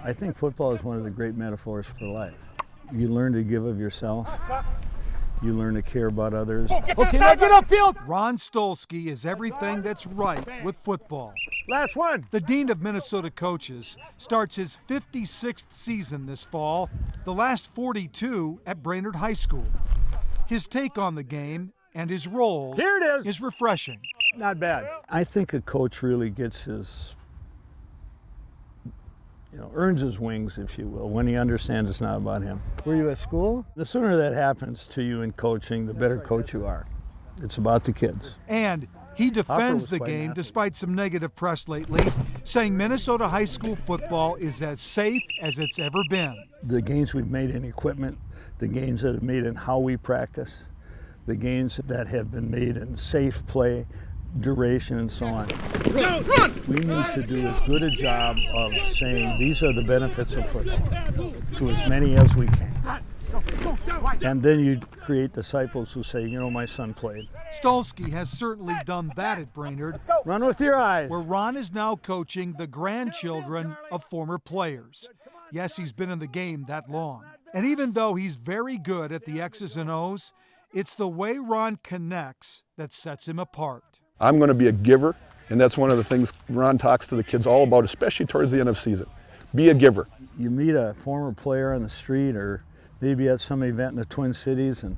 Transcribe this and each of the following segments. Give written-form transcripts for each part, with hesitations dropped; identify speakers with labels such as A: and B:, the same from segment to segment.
A: I think football is one of the great metaphors for life. You learn to give of yourself. You learn to care about others.
B: Okay, now get upfield!
C: Ron Stolski is everything that's right with football.
B: Last one.
C: The Dean of Minnesota Coaches starts his 56th season this fall, the last 42 at Brainerd High School. His take on the game and his role
B: Here it
C: is refreshing.
B: Not bad.
A: I think a coach really gets earns his wings, if you will, when he understands it's not about him. Were you at school? The sooner that happens to you in coaching, the better coach you are. It's about the kids.
C: And he defends the
A: quite an
C: game
A: athlete.
C: despite some negative press lately, saying Minnesota high school football is as safe as it's ever been.
A: The gains we've made in equipment, the gains that have made in how we practice, the gains that have been made in safe play, duration, and so on. We need to do as good a job of saying these are the benefits of football to as many as we can. And then you create disciples who say, my son played.
C: Stolski has certainly done that at Brainerd,
A: Run with your eyes.
C: where Ron is now coaching the grandchildren of former players. Yes, he's been in the game that long. And even though he's very good at the X's and O's, it's the way Ron connects that sets him apart.
D: I'm going to be a giver, and that's one of the things Ron talks to the kids all about, especially towards the end of season. Be a giver.
A: You meet a former player on the street or maybe at some event in the Twin Cities, and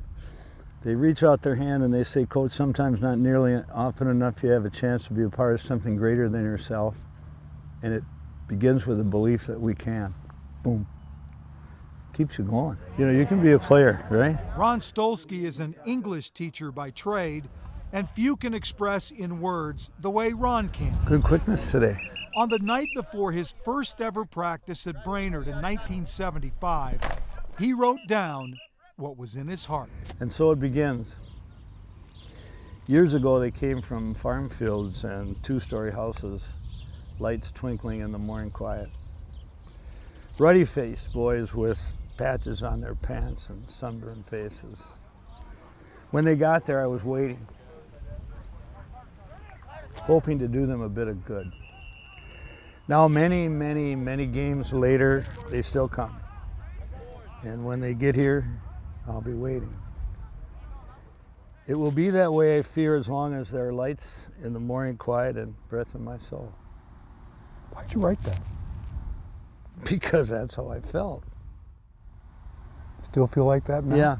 A: they reach out their hand and they say, Coach, sometimes not nearly often enough you have a chance to be a part of something greater than yourself. And it begins with the belief that we can. Boom. Keeps you going. You can be a player, right?
C: Ron Stolski is an English teacher by trade, and few can express in words the way Ron can.
A: Good quickness today.
C: On the night before his first ever practice at Brainerd in 1975, he wrote down what was in his heart.
A: And so it begins. Years ago, they came from farm fields and two-story houses, lights twinkling in the morning quiet. Ruddy-faced boys with patches on their pants and sunburned faces. When they got there, I was waiting, hoping to do them a bit of good. Now, many, many, many games later, they still come. And when they get here, I'll be waiting. It will be that way, I fear, as long as there are lights in the morning quiet and breath in my soul.
B: Why'd you write that?
A: Because that's how I felt.
B: Still feel like that now?
A: Yeah.